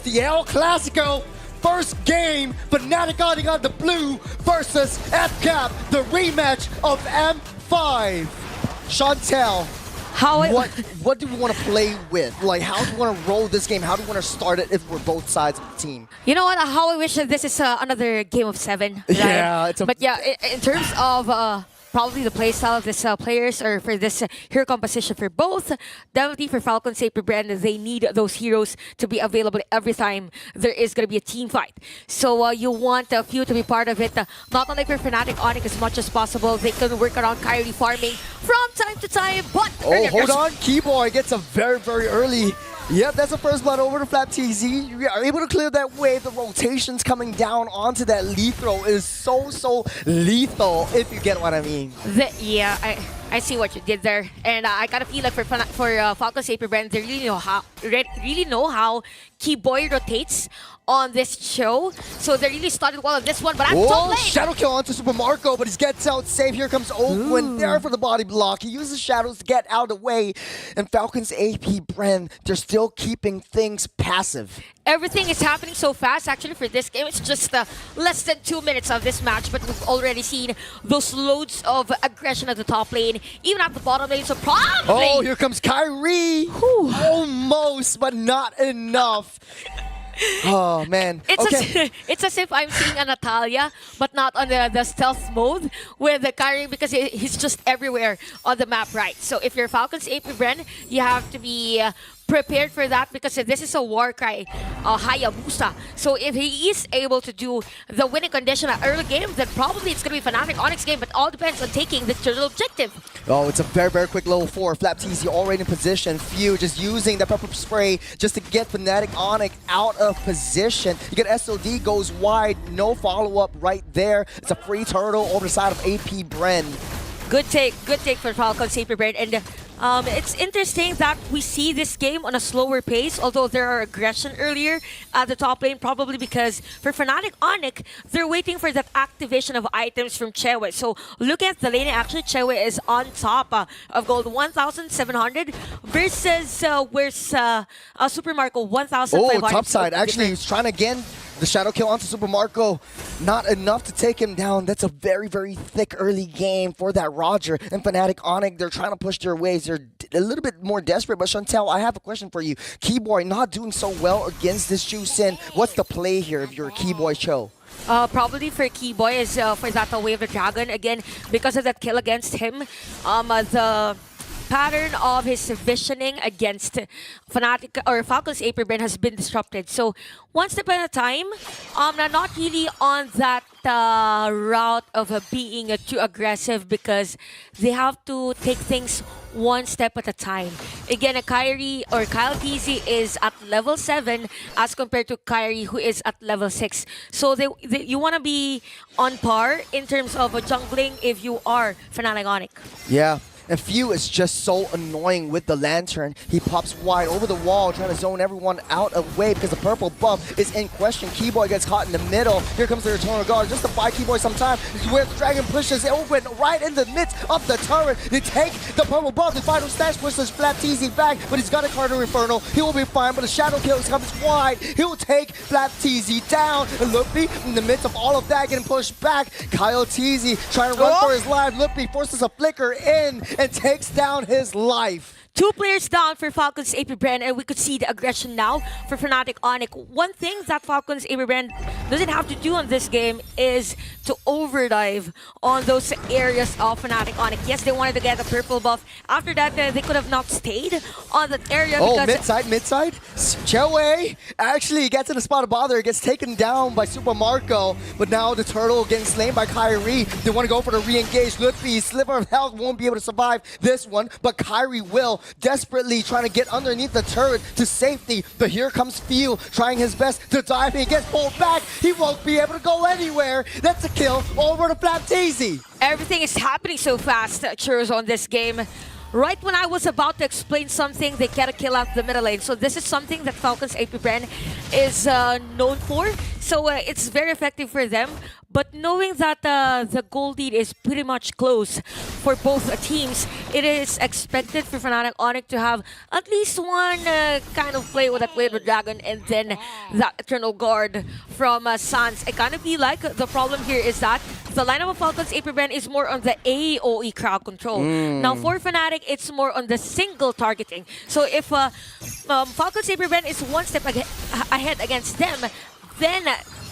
the El Clasico. First game, FNATIC ONIC on the blue versus FCAP, the rematch of M5. Chantel, what do we want to play with? Like, how do we want to roll this game? How do we want to start it if we're both sides of the team? You know what? How I wish that this is another game of 7. Right? Yeah, but yeah, in terms of probably the playstyle of this players or for this hero composition for both, definitely for Falcons, Bren, they need those heroes to be available every time there is going to be a team fight. So you want a few to be part of it. Not only for FNATIC ONIC as much as possible, they can work around Kairi farming from time to time, but... Oh, hold on. Kiboy gets a very, very early... Yep, that's the first blood over to Flaptzy. You are able to clear that wave. The rotations coming down onto that lead throw is so lethal, if you get what I mean. Yeah, I see what you did there, and I gotta feel like for Falcons, Bren, they really know how Kiboy rotates on this show, so they really started well on this one. But I'm so late. Shadow kill onto Super Marco, but he gets out safe. Here comes Oakland there for the body block. He uses shadows to get out of the way, and Falcons Bren, they're still keeping things passive. Everything is happening so fast. Actually, for this game, it's just less than 2 minutes of this match, but we've already seen those loads of aggression at the top lane, even at the bottom lane. So probably. Oh, here comes Kairi. Almost, but not enough. Oh man, it's as if I'm seeing a Natalia, but not on the stealth mode with the Kairi, because he's just everywhere on the map, right? So if you're Falcons Bren, you have to be prepared for that, because this is a Warcry Hayabusa. So if he is able to do the winning condition at early game, then probably it's going to be FNATIC ONIC's game, but all depends on taking the turtle objective. Oh, it's a very quick level 4. Flaptzy already in position. Few just using the pepper spray just to get FNATIC ONIC out of position. You get SOD goes wide, no follow-up right there. It's a free turtle over the side of AP Bren. Good take for Falcons Bren, and it's interesting that we see this game on a slower pace, although there are aggression earlier at the top lane, probably because for FNATIC ONIC, they're waiting for that activation of items from Chewe. So look at the lane, actually Chewe is on top of gold 1,700 versus where's Super Marco 1,500. Oh, top side, actually he's trying again. The shadow kill onto Super Marco, not enough to take him down. That's a very thick early game for that Roger. And FNATIC ONIC, they're trying to push their ways. They're a little bit more desperate. But Chantel, I have a question for you. Kiboy not doing so well against this Juicin. What's the play here if you're a Kiboy Cho? Probably for Kiboy is for that Wave of the Dragon. Again, because of that kill against him, the pattern of his visioning against FNATIC or Falcons Bren has been disrupted. So one step at a time, not really on that route of being too aggressive, because they have to take things one step at a time. Again, a Kairi or Kyletzy is at level 7 as compared to Kairi, who is at level 6. So you want to be on par in terms of jungling if you are FNATIC ONIC. Yeah. And Few is just so annoying with the lantern. He pops wide over the wall, trying to zone everyone out away because the purple buff is in question. Kiboy gets caught in the middle. Here comes the Eternal Guard just to buy Kiboy some time. Where the dragon pushes open right in the midst of the turret. They take the purple buff. The final stash pushes Flaptzy back, but he's got a Carter Inferno. He will be fine, but the Shadow Kill comes wide. He'll take Flaptzy down. And Luffy, in the midst of all of that, getting pushed back. Kyletzy trying to run for his life. Luffy forces a flicker in and takes down his life. 2 players down for Falcons Bren, and we could see the aggression now for FNATIC ONIC. One thing that Falcons Bren doesn't have to do on this game is to overdive on those areas of FNATIC ONIC. Yes, they wanted to get a purple buff. After that, they could have not stayed on that area. Oh, mid-side. Chewe actually gets in the spot of bother, gets taken down by Super Marco, but now the turtle getting slain by Kairi. They want to go for the re-engage. Luffy, sliver of health, won't be able to survive this one, but Kairi will. Desperately trying to get underneath the turret to safety, but here comes Few trying his best to dive in. Gets pulled back. He won't be able to go anywhere. That's a kill over to Flaptzy. Everything is happening so fast, Churros, on this game. Right when I was about to explain something, they get a kill out the middle lane. So this is something that Falcons Bren is known for. So it's very effective for them. But knowing that the goal lead is pretty much close for both teams, it is expected for FNATIC ONIC to have at least one kind of play with the Dragon and then that Eternal Guard from SanZ. It kind of be like the problem here is that the lineup of Falcons Bren is more on the AoE crowd control. Now for FNATIC, it's more on the single targeting. So if Falcons Bren is one step ahead against them, then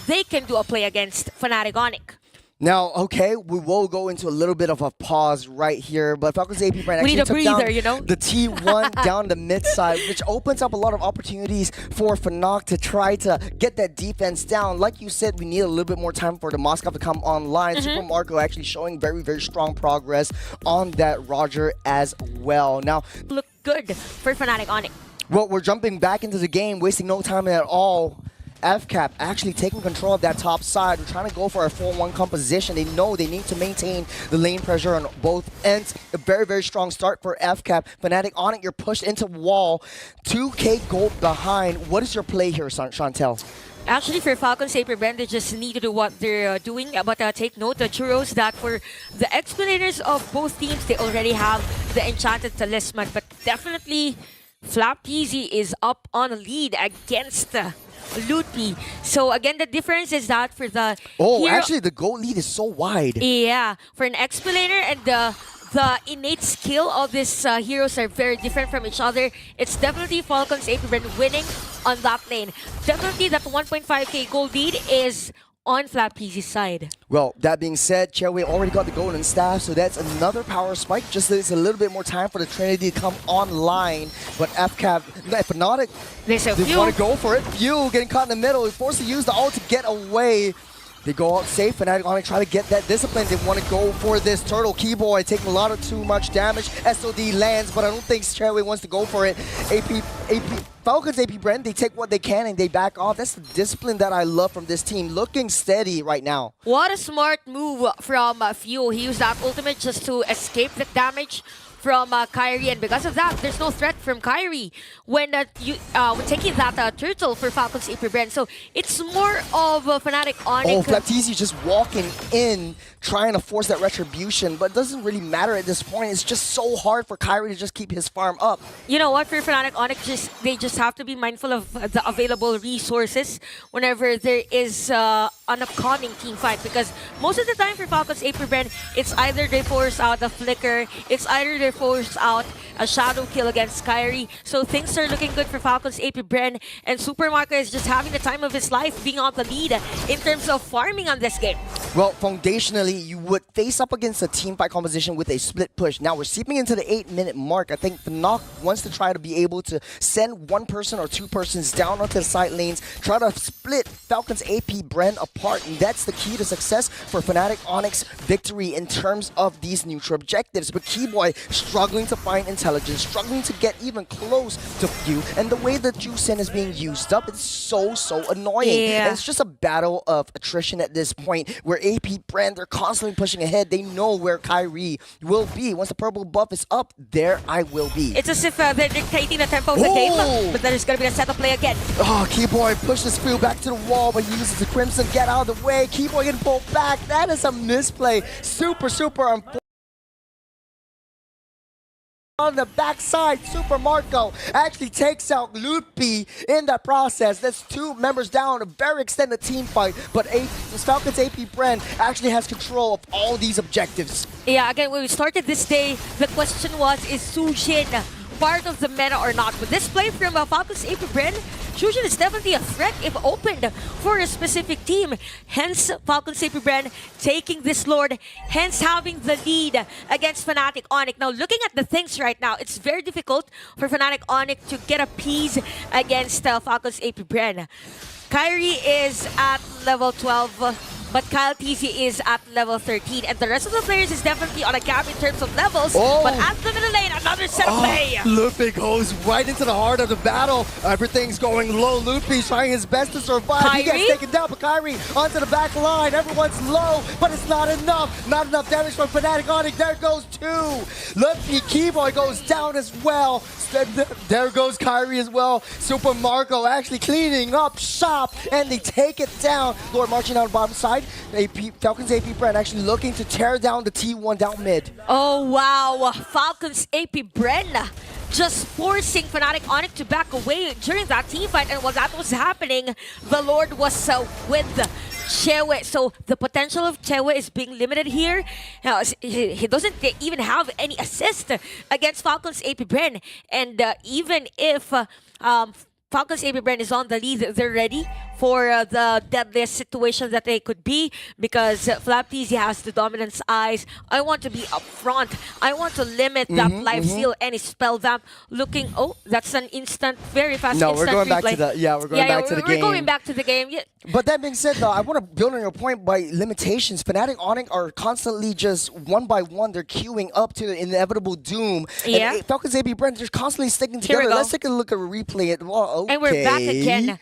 they can do a play against FNATIC ONIC. Now, okay, we will go into a little bit of a pause right here, but Falcons Bren actually took breather, down the T1 down the mid side, which opens up a lot of opportunities for FNAC to try to get that defense down. Like you said, we need a little bit more time for the Moscow to come online. Super Marco actually showing very, very strong progress on that Roger as well. Now, look good for FNATIC ONIC. Well, we're jumping back into the game, wasting no time at all. FCAP actually taking control of that top side. We're trying to go for a 4-1 composition. They know they need to maintain the lane pressure on both ends. A very, very strong start for FCAP. FNATIC ONIC, you're pushed into wall. 2K gold behind. What is your play here, Chantel? Actually, for Falcons Bren, they just need to do what they're doing. But take note, the Churros, that for the explanations of both teams, they already have the Enchanted Talisman. But definitely, Flaptzy is up on a lead against Lootby. So again, the difference is that for the actually the goal lead is so wide. Yeah, for an explainer and the innate skill of these heroes are very different from each other. It's definitely Falcons Bren winning on that lane. Definitely that 1.5k goal lead is on Flaptzy's side. Well, that being said, Cherway already got the golden staff, so that's another power spike. Just it's a little bit more time for the Trinity to come online. But FNATIC, they want to go for it. Few getting caught in the middle. He's forced to use the ult to get away. They go out safe, and FNATIC ONIC try to get that discipline. They want to go for this turtle. Kiboy taking a lot of too much damage. SOD lands, but I don't think Cherway wants to go for it. Falcons Bren, they take what they can and they back off. That's the discipline that I love from this team. Looking steady right now. What a smart move from Few. He used that ultimate just to escape the damage from Kairi, and because of that, there's no threat from Kairi when taking that turtle for Falcons Bren. So it's more of a FNATIC ONIC. Oh, Flaptzy just walking in, trying to force that retribution, but it doesn't really matter at this point. It's just so hard for Kairi to just keep his farm up. You know what, for FNATIC ONIC, they just have to be mindful of the available resources whenever there is an upcoming team fight, because most of the time for Falcons Bren, it's either they force out a flicker, it's either they force out a shadow kill against Kairi. So things are looking good for Falcons Bren, and Super Marco is just having the time of his life being on the lead in terms of farming on this game. Well, foundationally, you would face up against a team fight composition with a split push. Now we're seeping into the 8-minute mark. I think FNAC wants to try to be able to send one person or two persons down onto the side lanes, try to split Falcons Bren apart, and that's the key to success for FNATIC ONIC's victory in terms of these neutral objectives. But Kiboy struggling to find intelligence, struggling to get even close to Few, and the way that Juicen is being used up, it's so annoying. Yeah. And it's just a battle of attrition at this point, where Bren, they're constantly pushing ahead. They know where Kairi will be. Once the purple buff is up, there I will be. It's as if they're dictating the tempo of the game, but there's going to be a setup play again. Oh, Kiboy pushes Few back to the wall, but he uses the Crimson. Get out of the way. Kiboy getting pulled back. That is a misplay. Super unfortunate. On the backside, Super Marco actually takes out Lootby in that process. That's two members down, a very extended team fight, but Falcons Bren actually has control of all these objectives. Yeah, again, when we started this day, the question was, is Sujin part of the meta or not? With this play from Falcons Bren, Sujin is definitely a threat if opened for a specific team. Hence, Falcons Bren taking this Lord, hence having the lead against FNATIC ONIC. Now, looking at the things right now, it's very difficult for FNATIC ONIC to get a piece against Falcons Bren. Kairi is at level 12. But Kyletzy is at level 13, and the rest of the players is definitely on a gap in terms of levels. But at the middle lane, another set of play. Lootby goes right into the heart of the battle. Everything's going low. Lootby's trying his best to survive. Kairi? He gets taken down, but Kairi onto the back line. Everyone's low, but it's not enough. Not enough damage from FNATIC ONIC. There goes two. Lootby, Kiboy goes down as well. There goes Kairi as well. Super Marco actually cleaning up shop, and they take it down. Lord marching down the bottom side. side, Falcons AP Bren actually looking to tear down the T1 down mid. Oh wow, Falcons AP Bren just forcing FNATIC ONIC to back away during that team fight, and while that was happening, the Lord was with Chewe. So the potential of Chewe is being limited here. He doesn't even have any assist against Falcons AP Bren, and even if Falcons AP Bren is on the lead, they're ready for the deadliest situation that they could be, because Flaptzy has the dominance eyes. I want to be up front. I want to limit that life steal and spell them. Looking, oh, that's an instant, very fast No, instant we're going replay. back to the we're going back to the game. We're going back to the game. Yeah. But that being said, though, I want to build on your point by limitations. FNATIC ONIC are constantly just one by one, they're queuing up to the inevitable doom. Yeah. And Falcons AB Brent, they're constantly sticking Here we together. go. Let's take a look at a replay. Well, okay. And we're back again.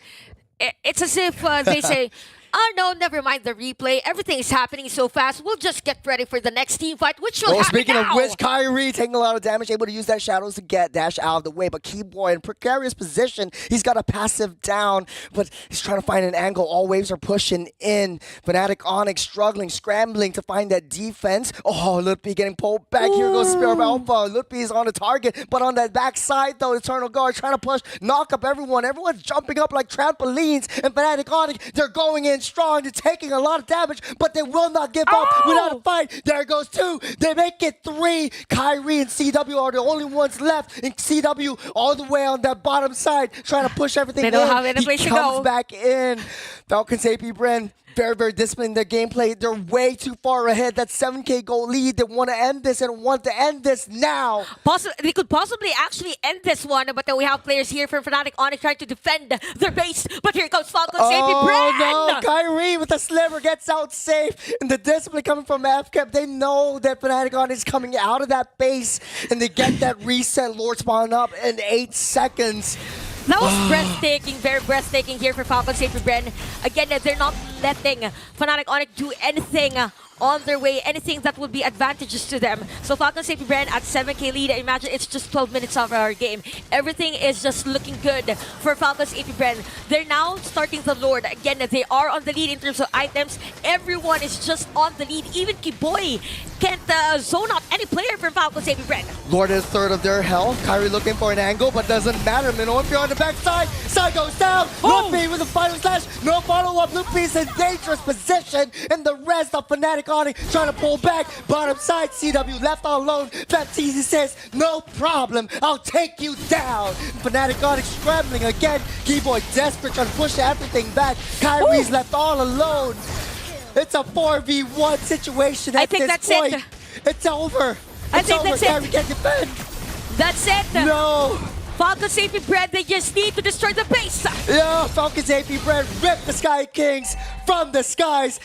It's as if they say, oh no, never mind the replay. Everything is happening so fast. We'll just get ready for the next team fight, which will happen speaking now. of which, Kairi taking a lot of damage, able to use that shadows to get dash out of the way. But Kiboy in precarious position, he's got a passive down, but he's trying to find an angle. All waves are pushing in. FNATIC ONIC struggling, scrambling to find that defense. Oh, Lutpi getting pulled back. Here goes Spear of Alpha. Lutpi is on the target, but on that backside though, Eternal Guard trying to push, knock up everyone. Everyone's jumping up like trampolines, and FNATIC ONIC, they're going in strong. They're taking a lot of damage, but they will not give up without a fight. There goes 2. They make it 3. Kairi and CW are the only ones left, and CW all the way on that bottom side trying to push everything They in. don't have any place He to comes go. back in. Falcons AP Bren, very, very disciplined in their gameplay. They're way too far ahead. That 7K goal lead. They want to end this and want to end this now. They could possibly actually end this one, but then we have players here from FNATIC ONIC trying to defend their base. But here comes Falcons AP Bren. Oh no, Kairi with the sliver gets out safe. And the discipline coming from FCAP, they know that FNATIC ONIC is coming out of that base, and they get that reset Lord spawn up in 8 seconds. That was breathtaking, very breathtaking here for Falcons AP Bren. Again, they're not letting FNATIC ONIC do anything on their way, anything that would be advantageous to them. So Falcons AP Bren at 7K lead. Imagine it's just 12 minutes of our game. Everything is just looking good for Falcons AP Bren. They're now starting the Lord. Again, they are on the lead in terms of items. Everyone is just on the lead. Even Kiboy can't zone out any player from Falcons AP Bren. Lord is third of their health. Kyrie looking for an angle, but doesn't matter. Minnow, if you're on the backside, side goes down. Lutpi with the final slash. No follow-up. Lutpi's in dangerous position. And the rest of FNATIC ONIC trying to pull back. Bottom side, CW left all alone. Flaptzy says, no problem. I'll take you down. FNATIC ONIC scrambling again. Kiboy desperate trying to push everything back. Kyrie's left all alone. It's a 4v1 situation at this point. It. It's over. I It's think over. that's it. Kyrie can't defend. That's it. No. Falcons AP Bren, they just need to destroy the base. Yeah, Falcons AP Bren rip the Sky Kings from the skies.